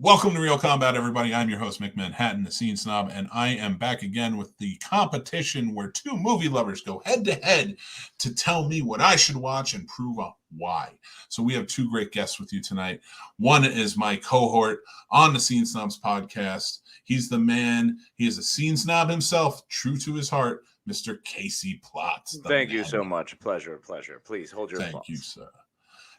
Welcome to Real Combat, everybody. I'm your host, Mick Manhattan, the Scene Snob, and I am back again with the competition where two movie lovers go head-to-head to tell me what I should watch and prove why. So we have two great guests with you tonight. One is my cohort on the Scene Snobs Podcast. He's the man. He is a Scene Snob himself, true to his heart, Mr. Casey Plott. Thank you so much. Pleasure. Please hold your Thank applause. you, sir.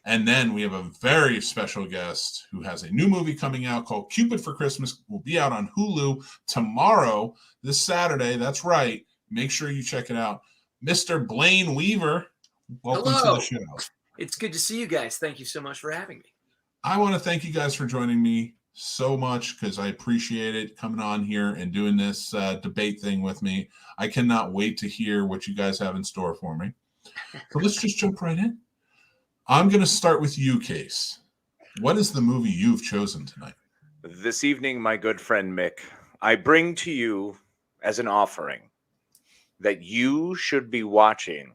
And then we have a very special guest who has a new movie coming out called Cupid for Christmas. Will be out on Hulu tomorrow, this Saturday. That's right. Make sure you check it out. Mr. Blayne Weaver, welcome Hello. to the show. It's good to see you guys. Thank you so much for having me. I want to thank you guys for joining me so much because I appreciate it coming on here and doing this debate thing with me. I cannot wait to hear what you guys have in store for me. So let's just jump right in. I'm going to start with you, Case. What is the movie you've chosen tonight? This evening, my good friend Mick, I bring to you as an offering that you should be watching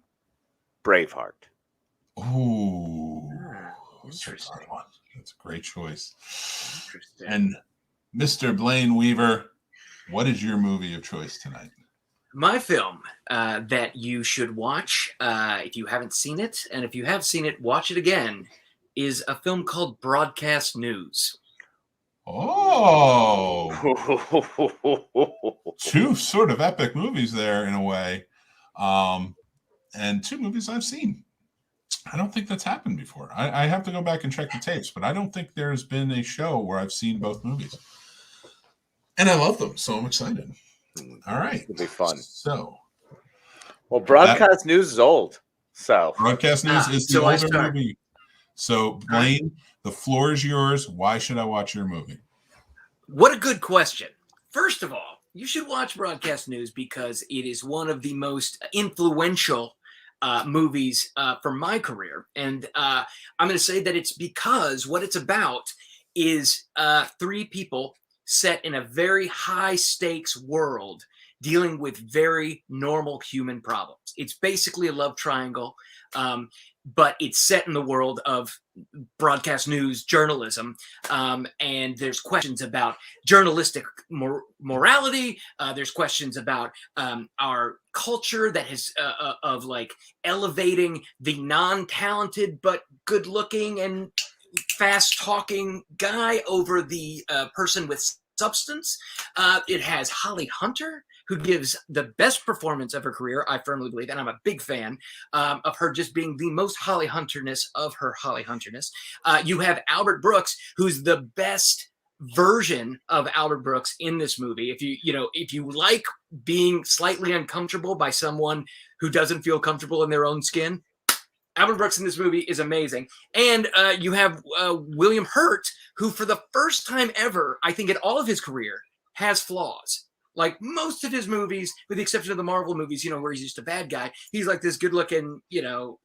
Braveheart. Ooh, Interesting. That's a great choice. Interesting. And Mr. Blayne Weaver, what is your movie of choice tonight? My film that you should watch, if you haven't seen it, and if you have seen it, watch it again, is a film called Broadcast News. Oh, two sort of epic movies there in a way, and two movies I've seen. I don't think that's happened before. I have to go back and check the tapes, but I don't think there's been a show where I've seen both movies. And I love them, so I'm excited. All right. It'll be fun. So, Well, Broadcast News is old. So Broadcast News is the so I older start. movie. So, Blayne, the floor is yours. Why should I watch your movie? What a good question. First of all, you should watch Broadcast News because it is one of the most influential movies from my career. And I'm going to say that it's because what it's about is three people set in a very high stakes world dealing with very normal human problems. It's basically a love triangle, but it's set in the world of broadcast news journalism. And there's questions about journalistic morality. There's questions about our culture that has of like elevating the non-talented but good-looking and fast-talking guy over the person with substance. It has Holly Hunter, who gives the best performance of her career, I firmly believe, and I'm a big fan of her just being the most Holly Hunterness of her Holly Hunterness. You have Albert Brooks, who's the best version of Albert Brooks in this movie. If you like being slightly uncomfortable by someone who doesn't feel comfortable in their own skin, Albert Brooks in this movie is amazing. And you have William Hurt, who for the first time ever, I think in all of his career, has flaws. Like most of his movies, with the exception of the Marvel movies, where he's just a bad guy, he's like this good-looking,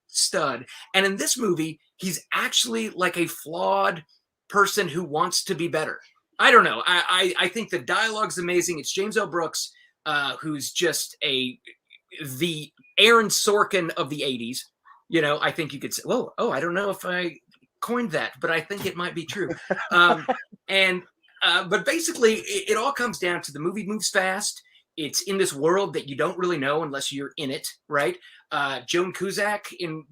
stud. And in this movie, he's actually like a flawed person who wants to be better. I don't know. I think the dialogue's amazing. It's James L. Brooks, who's just the Aaron Sorkin of the 80s. I think you could say, I don't know if I coined that, but I think it might be true. But basically, it all comes down to the movie moves fast. It's in this world that you don't really know unless you're in it, right? Joan Cusack in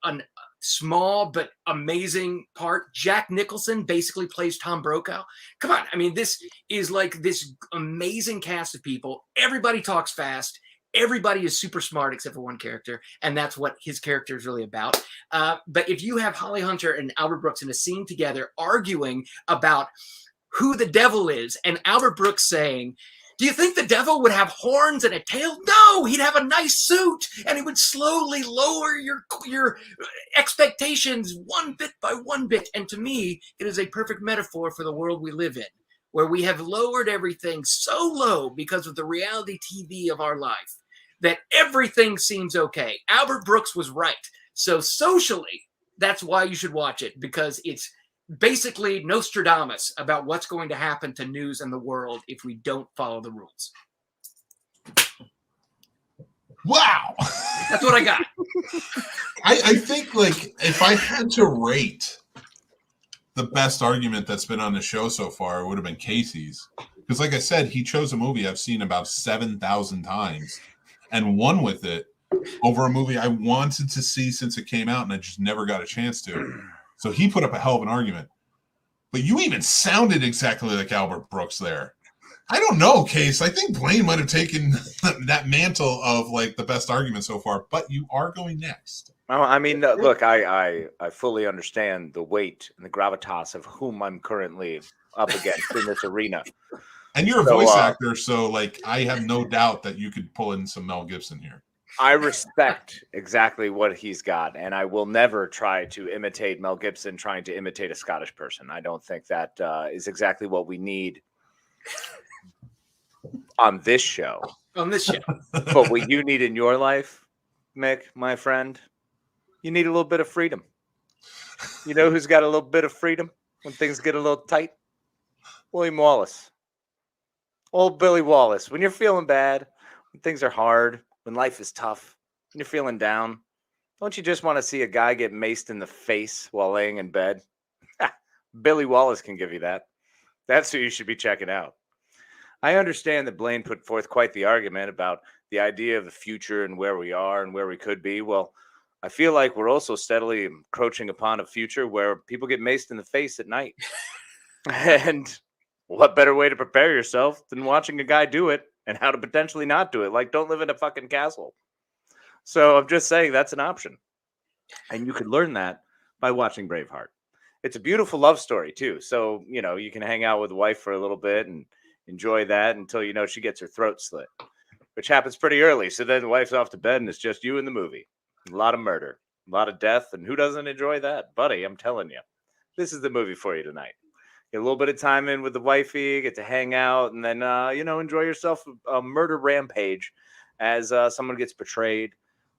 a small but amazing part. Jack Nicholson basically plays Tom Brokaw. Come on. I mean, this is like this amazing cast of people. Everybody talks fast. Everybody is super smart except for one character, and that's what his character is really about. But if you have Holly Hunter and Albert Brooks in a scene together arguing about who the devil is, and Albert Brooks saying, "Do you think the devil would have horns and a tail?" No, he'd have a nice suit, and he would slowly lower your expectations one bit by one bit. And to me, it is a perfect metaphor for the world we live in, where we have lowered everything so low because of the reality TV of our life that everything seems okay. Albert Brooks was right. So socially, that's why you should watch it, because it's basically Nostradamus about what's going to happen to news and the world if we don't follow the rules. Wow. That's what I got. I think, like, if I had to rate the best argument that's been on the show so far would have been Casey's. Because like I said, he chose a movie I've seen about 7,000 times and won with it over a movie I wanted to see since it came out and I just never got a chance to. So he put up a hell of an argument. But you even sounded exactly like Albert Brooks there. I don't know, Case. I think Blayne might have taken that mantle of like the best argument so far, but you are going next. Oh, I mean, look, I fully understand the weight and the gravitas of whom I'm currently up against in this arena. And you're a voice actor, so like I have no doubt that you could pull in some Mel Gibson here. I respect exactly what he's got, and I will never try to imitate Mel Gibson trying to imitate a Scottish person. I don't think that is exactly what we need on this show. But what you need in your life, Mick, my friend, you need a little bit of freedom. You know who's got a little bit of freedom when things get a little tight? William Wallace. Old Billy Wallace. When you're feeling bad, when things are hard, when life is tough, when you're feeling down, don't you just want to see a guy get maced in the face while laying in bed? Billy Wallace can give you that. That's who you should be checking out. I understand that Blayne put forth quite the argument about the idea of the future and where we are and where we could be. Well, I feel like we're also steadily encroaching upon a future where people get maced in the face at night. And what better way to prepare yourself than watching a guy do it and how to potentially not do it? Like, don't live in a fucking castle. So I'm just saying that's an option. And you could learn that by watching Braveheart. It's a beautiful love story, too. So, you know, you can hang out with the wife for a little bit and enjoy that until, you know, she gets her throat slit, which happens pretty early. So then the wife's off to bed and it's just you in the movie. A lot of murder, a lot of death. And who doesn't enjoy that? Buddy, I'm telling you, this is the movie for you tonight. Get a little bit of time in with the wifey, get to hang out, and then, you know, enjoy yourself a murder rampage as someone gets betrayed,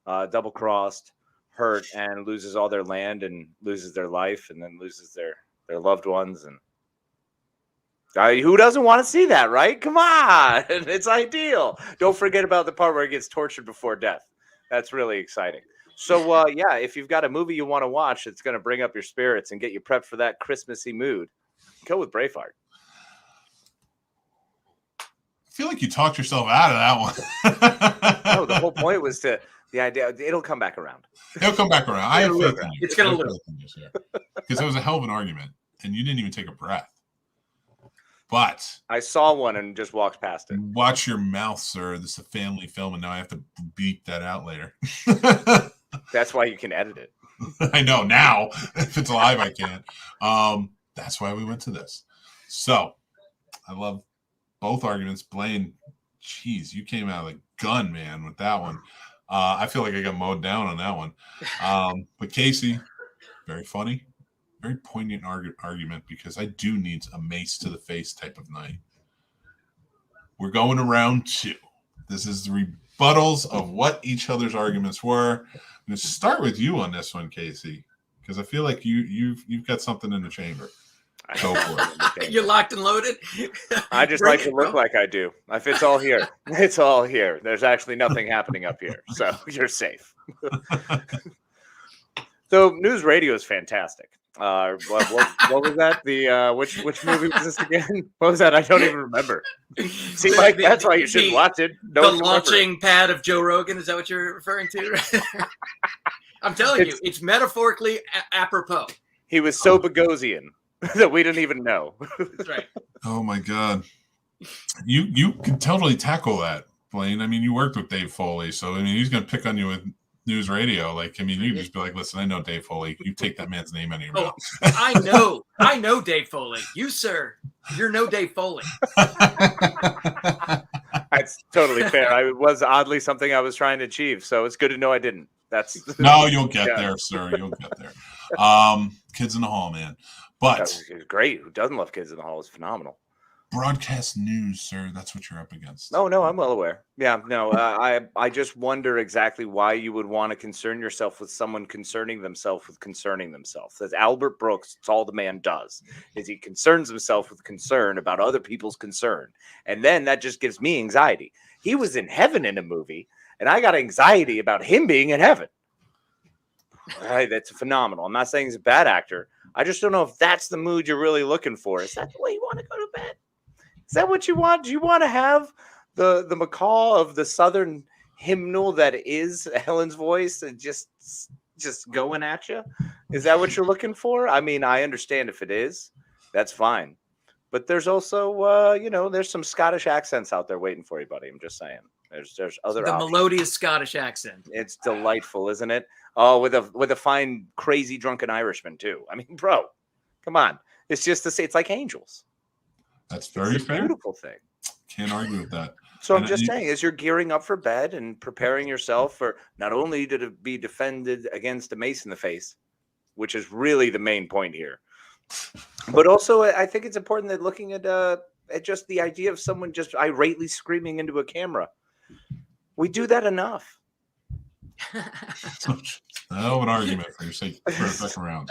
double-crossed, hurt, and loses all their land and loses their life and then loses their loved ones. And who doesn't want to see that, right? Come on. It's ideal. Don't forget about the part where he gets tortured before death. That's really exciting. So, yeah, if you've got a movie you want to watch that's going to bring up your spirits and get you prepped for that Christmassy mood, go with Braveheart. I feel like you talked yourself out of that one. No, the whole point was the idea. It'll come back around. It'll come back around. I have faith in you. It's going to live. Because it was a hell of an argument, and you didn't even take a breath. But I saw one and just walked past it. Watch your mouth, sir. This is a family film, and now I have to beep that out later. That's why you can edit it. I know now. If it's live, I can't. That's why we went to this. So I love both arguments. Blayne, geez, you came out of the gun, man, with that one. I feel like I got mowed down on that one. But Casey, very funny, very poignant argument because I do need a mace to the face type of night. We're going to round two. This is the rebuttals of what each other's arguments were. I'm going to start with you on this one, Casey, because I feel like you've got something in the chamber. Go for it. You're locked and loaded. I just like to look like I do. If it's all here, it's all here. There's actually nothing happening up here, so you're safe. So news radio is fantastic. What was that? The which movie was this again? What was that? I don't even remember. See, Mike, that's why you should watch it. The launching pad of Joe Rogan. Is that what you're referring to? I'm telling you, it's metaphorically apropos. He was so Bogosian that we didn't even know. That's right. Oh my God. You can totally tackle that, Blayne. I mean, you worked with Dave Foley, so I mean he's gonna pick on you with news radio. Like, I mean, you just be like, listen, I know Dave Foley. You take that man's name out of your mouth. I know Dave Foley. You, sir, you're no Dave Foley. That's totally fair. It was oddly something I was trying to achieve, so it's good to know I didn't. No, you'll get there, sir. You'll get there. Kids in the Hall, man. But it's great. Who doesn't love Kids in the Hall? It's phenomenal. Broadcast news, sir. That's what you're up against. Oh, no, I'm well aware. Yeah, no, I just wonder exactly why you would want to concern yourself with someone concerning themselves with concerning themselves. As Albert Brooks, it's all the man does, is he concerns himself with concern about other people's concern. And then that just gives me anxiety. He was in heaven in a movie, and I got anxiety about him being in heaven. Right, that's phenomenal. I'm not saying he's a bad actor. I just don't know if that's the mood you're really looking for. Is that the way you want to go to bed? Is that what you want? Do you want to have the macaw of the Southern hymnal that is Helen's voice and just going at you? Is that what you're looking for? I mean, I understand if it is, that's fine. But there's also, there's some Scottish accents out there waiting for you, buddy. I'm just saying. There's other options. Melodious Scottish accent. It's delightful, isn't it? Oh, with a fine, crazy, drunken Irishman too. I mean, bro, come on. It's just to say, it's like angels. That's very fair. Beautiful thing. Can't argue with that. So I'm just saying, as you're gearing up for bed and preparing yourself for not only to be defended against a mace in the face, which is really the main point here, but also I think it's important that looking at just the idea of someone just irately screaming into a camera. We do that enough. No, an argument for your sake. For a second round.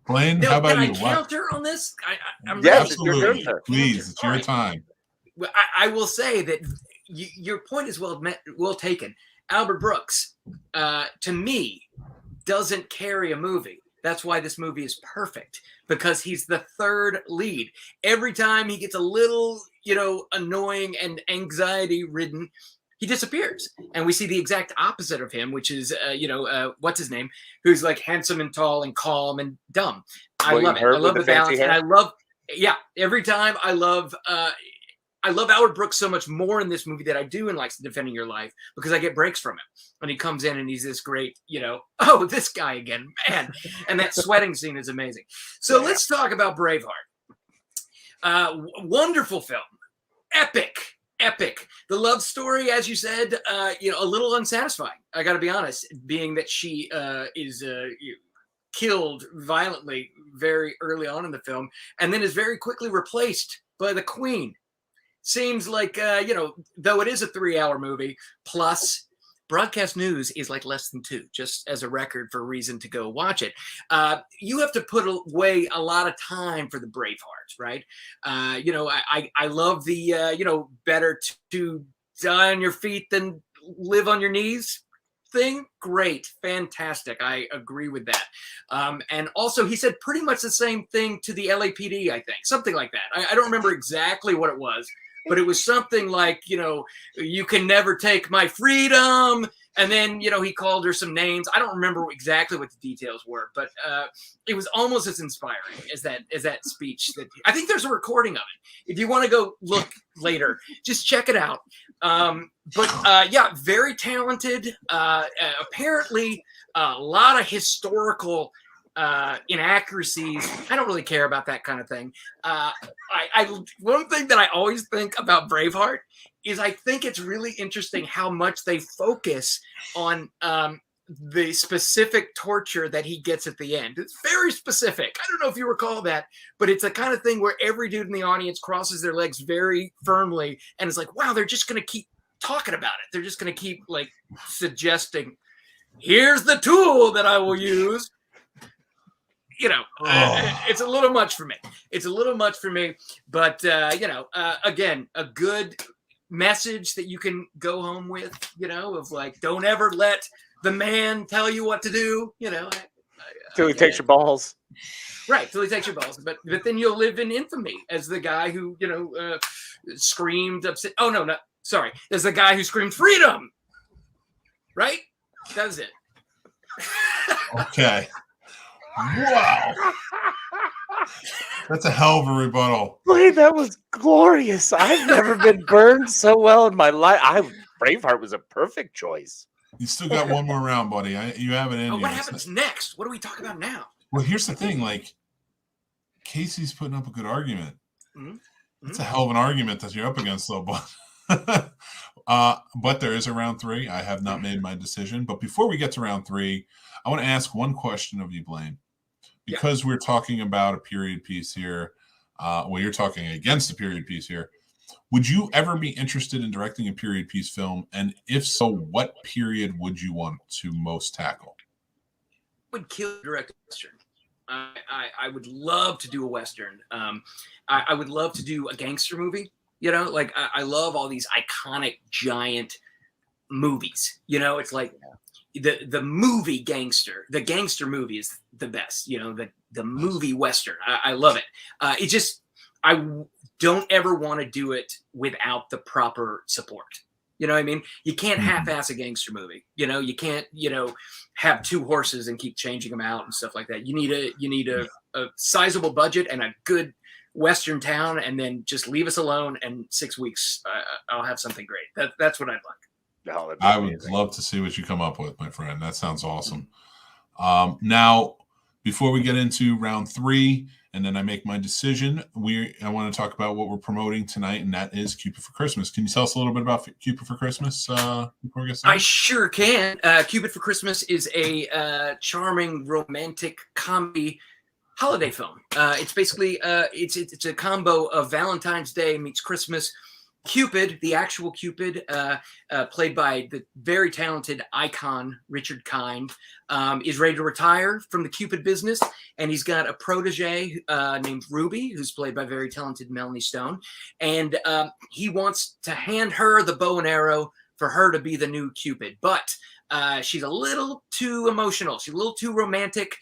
Blayne, how about you? Can I counter on this? I'm yes, absolutely. Please, it's your time. Well, I will say that your point is well taken. Albert Brooks, to me, doesn't carry a movie. That's why this movie is perfect, because he's the third lead. Every time he gets a little, annoying and anxiety-ridden, he disappears. And we see the exact opposite of him, which is, what's his name? Who's like handsome and tall and calm and dumb. I love it. I love the balance. And every time I love Albert Brooks so much more in this movie than I do in like Defending Your Life, because I get breaks from him. And he comes in and he's this great, this guy again, man. And that sweating scene is amazing. So let's talk about Braveheart. Wonderful film. Epic. The love story, as you said, a little unsatisfying. I got to be honest, being that she is killed violently very early on in the film and then is very quickly replaced by the Queen. Seems like, though it is a 3-hour movie, plus broadcast news is like less than 2, just as a record for a reason to go watch it. You have to put away a lot of time for the Braveheart, right? I love the, better to die on your feet than live on your knees thing. Great. Fantastic. I agree with that. And also he said pretty much the same thing to the LAPD, I think. Something like that. I don't remember exactly what it was. But it was something like, you can never take my freedom. And then, he called her some names. I don't remember exactly what the details were, but it was almost as inspiring as that speech. That I think there's a recording of it. If you want to go look later, just check it out. Very talented. Apparently, a lot of historical inaccuracies. I don't really care about that kind of thing. One thing that I always think about Braveheart is I think it's really interesting how much they focus on the specific torture that he gets at the end. It's very specific. I don't know if you recall that, but it's the kind of thing where every dude in the audience crosses their legs very firmly and it's like, wow, they're just going to keep talking about it. They're just going to keep like suggesting, here's the tool that I will use. It's a little much for me. But, again, a good message that you can go home with, of like, don't ever let the man tell you what to do, Till he takes your balls. Right, till he takes your balls. But then you'll live in infamy as the guy who, screamed upset. Oh, no, sorry. There's the guy who screamed freedom. Right? That was it. Okay. Wow. That's a hell of a rebuttal. Blayne, that was glorious. I've never been burned so well in my life. Braveheart was a perfect choice. You still got one more round, buddy. You have it in you. What happens next? What do we talk about now? Well, here's the thing. Like, Casey's putting up a good argument. Mm-hmm. It's a hell of an argument that you're up against, though, but but there is a round 3. I have not made my decision. But before we get to round 3, I want to ask one question of you, Blayne. Because we're talking about a period piece here, you're talking against a period piece here. Would you ever be interested in directing a period piece film? And if so, what period would you want to most tackle? I would kill direct a Western. I would love to do a Western. I would love to do a gangster movie. I love all these iconic giant movies. It's like the movie gangster, the gangster movie is the best. You know, the movie Western. I love it. It just, I don't ever want to do it without the proper support. You know what I mean? You can't half-ass a gangster movie. You know, you can't, have two horses and keep changing them out and stuff like that. You need a sizable budget and a good Western town, and then just leave us alone. And 6 weeks, I'll have something great. That's what I'd like. Oh, I would love to see what you come up with, my friend. That sounds awesome. Now, before we get into round 3, and then I make my decision, I want to talk about what we're promoting tonight, and that is Cupid for Christmas. Can you tell us a little bit about Cupid for Christmas before we get started? I sure can. Cupid for Christmas is a charming romantic comedy holiday film. It's basically it's a combo of Valentine's Day meets Christmas. Cupid, the actual Cupid, played by the very talented icon Richard Kind, is ready to retire from the Cupid business, and he's got a protege named Ruby, who's played by very talented Melanie Stone, and he wants to hand her the bow and arrow for her to be the new Cupid, but she's a little too emotional. She's a little too romantic.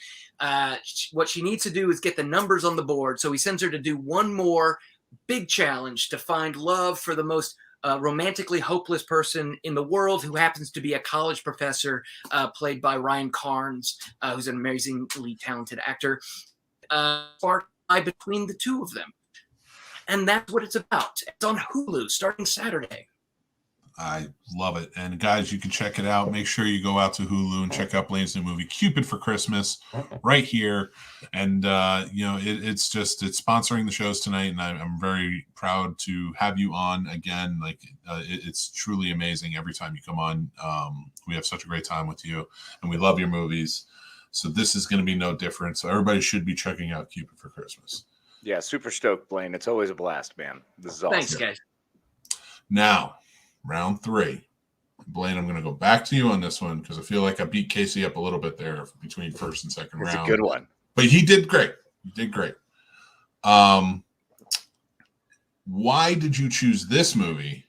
What she needs to do is get the numbers on the board, so he sends her to do one more big challenge to find love for the most romantically hopeless person in the world, who happens to be a college professor played by Ryan Carnes, who's an amazingly talented actor. Spark between the two of them. And that's what it's about. It's on Hulu starting Saturday. I love it. And guys, you can check it out. Make sure you go out to Hulu and check out Blayne's new movie, Cupid for Christmas, right here. And, it's sponsoring the shows tonight. And I'm very proud to have you on again. It's truly amazing every time you come on. We have such a great time with you, and we love your movies. So this is going to be no different. So everybody should be checking out Cupid for Christmas. Yeah, super stoked, Blayne. It's always a blast, man. This is awesome. Thanks, guys. Now, round 3. Blayne, I'm going to go back to you on this one because I feel like I beat Casey up a little bit there between first and second round. It's a good one. But he did great. Why did you choose this movie,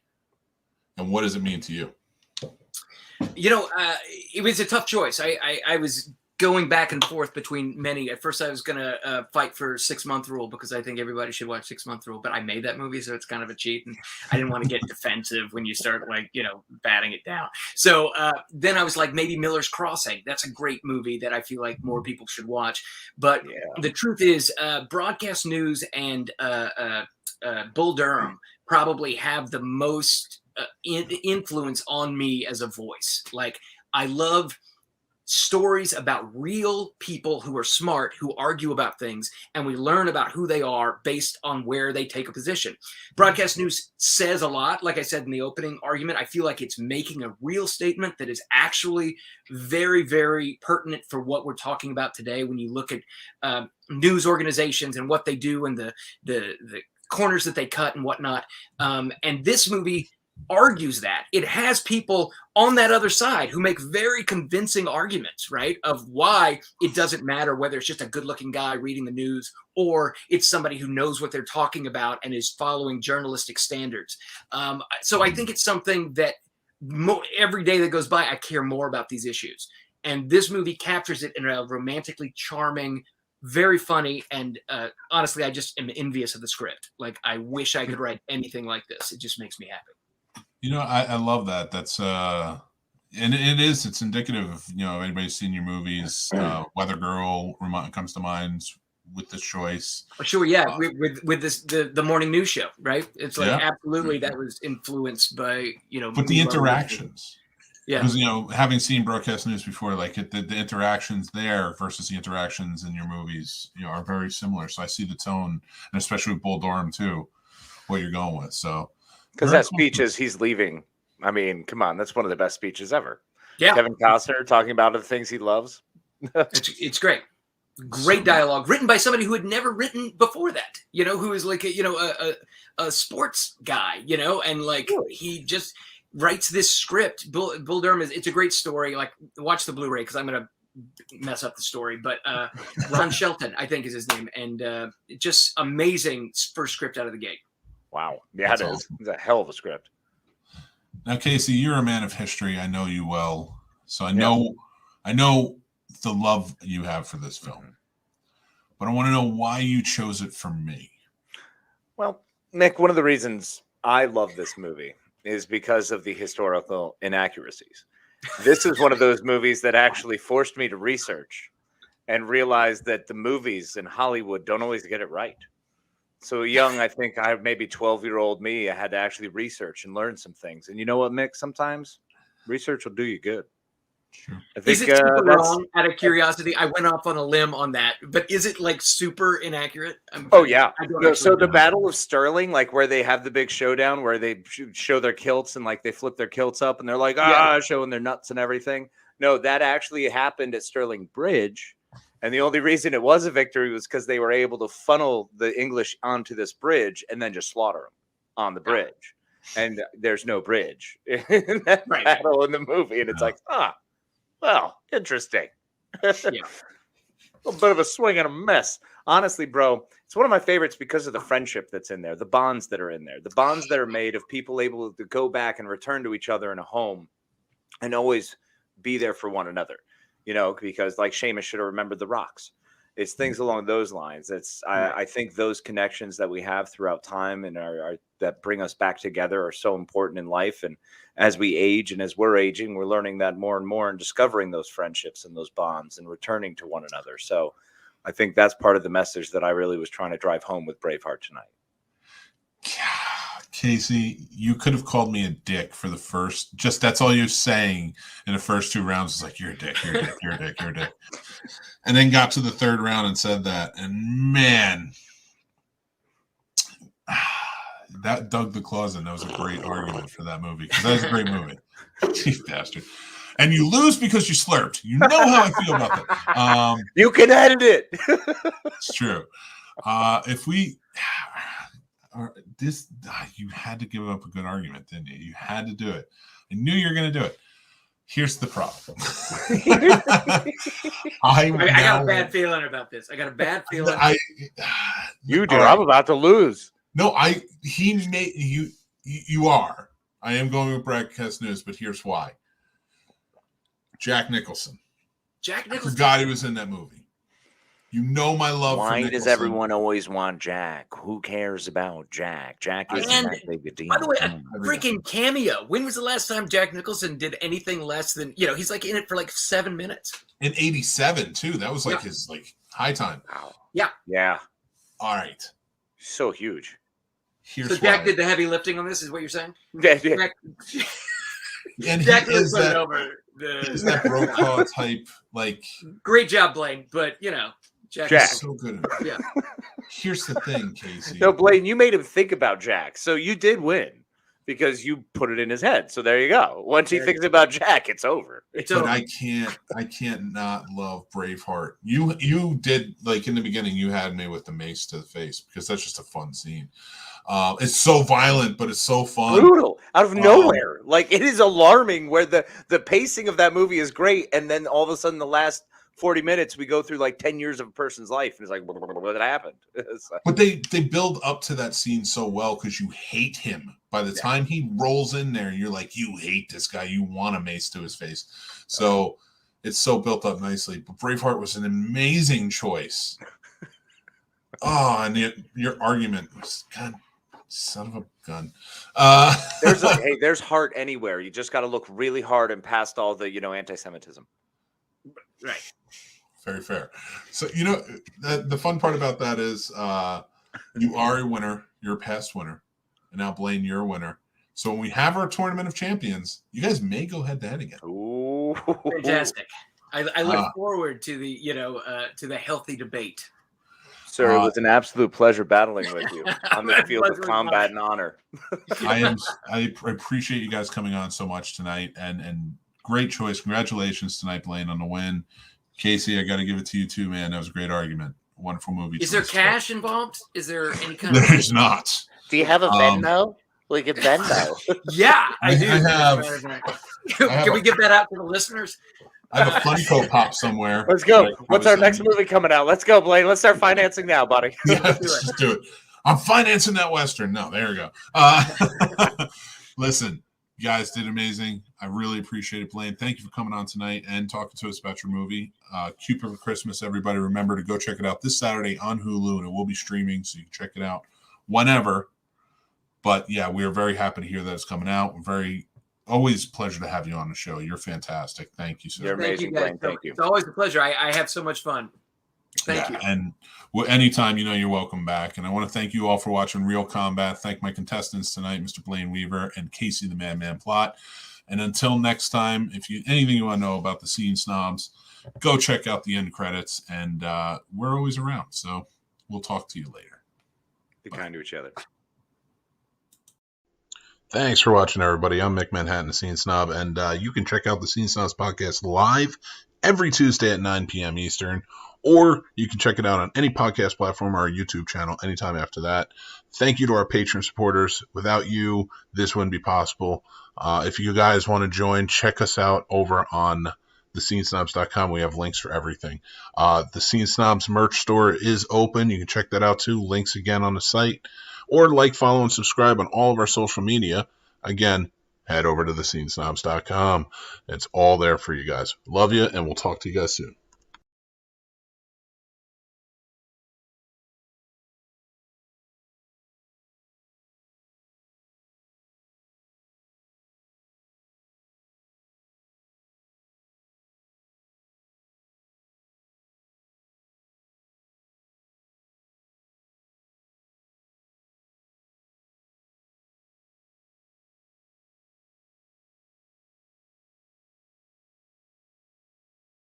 and what does it mean to you? It was a tough choice. I was going back and forth between many. At first, I was going to fight for 6-month rule because I think everybody should watch 6-month rule. But I made that movie, so it's kind of a cheat. And I didn't want to get defensive when you start batting it down. So then I was like, maybe Miller's Crossing. That's a great movie that I feel like more people should watch. But the truth is, broadcast news and Bull Durham probably have the most influence on me as a voice. Like, I love stories about real people who are smart, who argue about things, and we learn about who they are based on where they take a position. Broadcast news says a lot. Like I said in the opening argument, I feel like it's making a real statement that is actually very, very pertinent for what we're talking about today. When you look at news organizations and what they do and the corners that they cut and whatnot. And this movie argues that. It has people on that other side who make very convincing arguments, right, of why it doesn't matter whether it's just a good-looking guy reading the news or it's somebody who knows what they're talking about and is following journalistic standards. So I think it's something that every day that goes by, I care more about these issues. And this movie captures it in a romantically charming, very funny, and honestly, I just am envious of the script. Like, I wish I could write anything like this. It just makes me happy. I love that. That's and it's indicative of, anybody's seen your movies. Weather Girl comes to mind with this choice. Sure, yeah. With this the morning news show, right? It's like absolutely that was influenced by But the interactions. Yeah. Because having seen broadcast news before, like the interactions there versus the interactions in your movies, are very similar. So I see the tone, and especially with Bull Durham too, what you're going with. So. Because that speech is he's leaving. I mean, come on, that's one of the best speeches ever. Yeah, Kevin Costner talking about the things he loves. It's great, great dialogue written by somebody who had never written before that. Who is like a sports guy. And like he just writes this script. Bull Durham it's a great story. Like, watch the Blu-ray because I'm gonna mess up the story. But Ron Shelton, I think, is his name, and just amazing first script out of the gate. Wow. Yeah, it is. It's a hell of a script. Now, Casey, you're a man of history. I know you well. So I know the love you have for this film, but I want to know why you chose it for me. Well, Mick, one of the reasons I love this movie is because of the historical inaccuracies. This is one of those movies that actually forced me to research and realize that the movies in Hollywood don't always get it right. So young, I think maybe 12-year-old me, I had to actually research and learn some things. And you know what, Mick? Sometimes research will do you good. Sure. I think, is it super wrong? Out of curiosity, I went off on a limb on that, but is it like super inaccurate? Yeah. So the Battle of Stirling, like where they have the big showdown where they show their kilts and like they flip their kilts up and they're like, showing their nuts and everything. No, that actually happened at Stirling Bridge. And the only reason it was a victory was because they were able to funnel the English onto this bridge and then just slaughter them on the bridge. And there's no bridge in that battle in the movie. And it's like, well, interesting. A little bit of a swing and a miss. Honestly, bro, it's one of my favorites because of the friendship that's in there, the bonds that are in there, the bonds that are made of people able to go back and return to each other in a home and always be there for one another, because like Seamus should have remembered the rocks. It's things along those lines. I think those connections that we have throughout time and are that bring us back together are so important in life. And as we age and as we're aging, we're learning that more and more and discovering those friendships and those bonds and returning to one another. So I think that's part of the message that I really was trying to drive home with Braveheart tonight. Casey, you could have called me a dick for the first, that's all you're saying in the first two rounds. It's like, you're a dick, you're a dick, you're a dick, you're a dick. And then got to the third round and said that. And man, that dug the claws in. That was a great argument for that movie because that was a great movie. Chief bastard. And you lose because you slurped. You know how I feel about that. You can edit it. It's true. You had to give up a good argument, didn't you? You had to do it. I knew you were going to do it. Here's the problem. I got a bad feeling about this. I got a bad feeling. You do. Right. I'm about to lose. No, he made you. You are. I am going with broadcast news, but here's why. Jack Nicholson. I forgot he was in that movie. You know my love for Nicholson. Why does everyone always want Jack? Who cares about Jack? Jack isn't that big a deal. By the way, a freaking cameo. When was the last time Jack Nicholson did anything less than, he's like in it for like 7 minutes. In 87, too. That was like his high time. Wow. Yeah. Yeah. All right. So huge. So Jack did the heavy lifting on this, is what you're saying? Yeah. And Jack is that over. Is that Brokaw type, Great job, Blayne, but, Jack. Is so good. Yeah. Here's the thing, Casey. No, Blayne, you made him think about Jack, so you did win because you put it in his head. So there you go. Once he thinks about Jack, it's over. But I can't not love Braveheart. You did, in the beginning, you had me with the mace to the face because that's just a fun scene. It's so violent, but it's so fun. Brutal out of nowhere. It is alarming where the pacing of that movie is great, and then all of a sudden the last 40 minutes we go through 10 years of a person's life, and it's like, what happened? But they build up to that scene so well because you hate him. By the time he rolls in there, you're like, you hate this guy. You want a mace to his face. So it's so built up nicely. But Braveheart was an amazing choice. And your argument was, God, son of a gun. There's heart anywhere. You just got to look really hard and past all the anti-Semitism. Right. Very fair. So the fun part about that is you are a winner. You're a past winner, and now Blayne, you're a winner. So when we have our tournament of champions, you guys may go head to head again. Ooh, fantastic! I look forward to the to the healthy debate. Sir, it was an absolute pleasure battling with you on the field of combat and honor. I appreciate you guys coming on so much tonight, and great choice. Congratulations tonight, Blayne, on the win. Casey, I got to give it to you too, man. That was a great argument. Wonderful movie. Is there cash involved? Is there any kind of? There's not. Do you have a Venmo? We can Venmo. Yeah, I do. Can we give that out to the listeners? I have a Funko Pop somewhere. Let's go. What's our next movie coming out? Let's go, Blayne. Let's start financing now, buddy. Let's just do it. I'm financing that Western. No, there we go. Listen, you guys did amazing. I really appreciate it, Blayne. Thank you for coming on tonight and talking to us about your movie, Cupid for Christmas. Everybody, remember to go check it out this Saturday on Hulu, and it will be streaming, so you can check it out whenever. But yeah, we are very happy to hear that it's coming out. Always a pleasure to have you on the show. You're fantastic. Thank you, sir. You're amazing, Blayne. Thank you. It's always a pleasure. I have so much fun. Thank you. And anytime, you're welcome back. And I want to thank you all for watching Real Combat. Thank my contestants tonight, Mr. Blayne Weaver and Casey the Mad-Man Plott. And until next time, if anything you want to know about the Scene Snobs, go check out the end credits. And we're always around. So we'll talk to you later. Be kind to each other. Thanks for watching, everybody. I'm Mick Manhattan, the Scene Snob, and you can check out the Scene Snobs podcast live every Tuesday at 9 p.m. Eastern, or you can check it out on any podcast platform or our YouTube channel anytime after that. Thank you to our patron supporters. Without you, this wouldn't be possible. If you guys want to join, check us out over on thescenesnobs.com. We have links for everything. The Scene Snobs merch store is open. You can check that out too. Links again on the site. Or follow, and subscribe on all of our social media. Again, head over to thescenesnobs.com. It's all there for you guys. Love you, and we'll talk to you guys soon.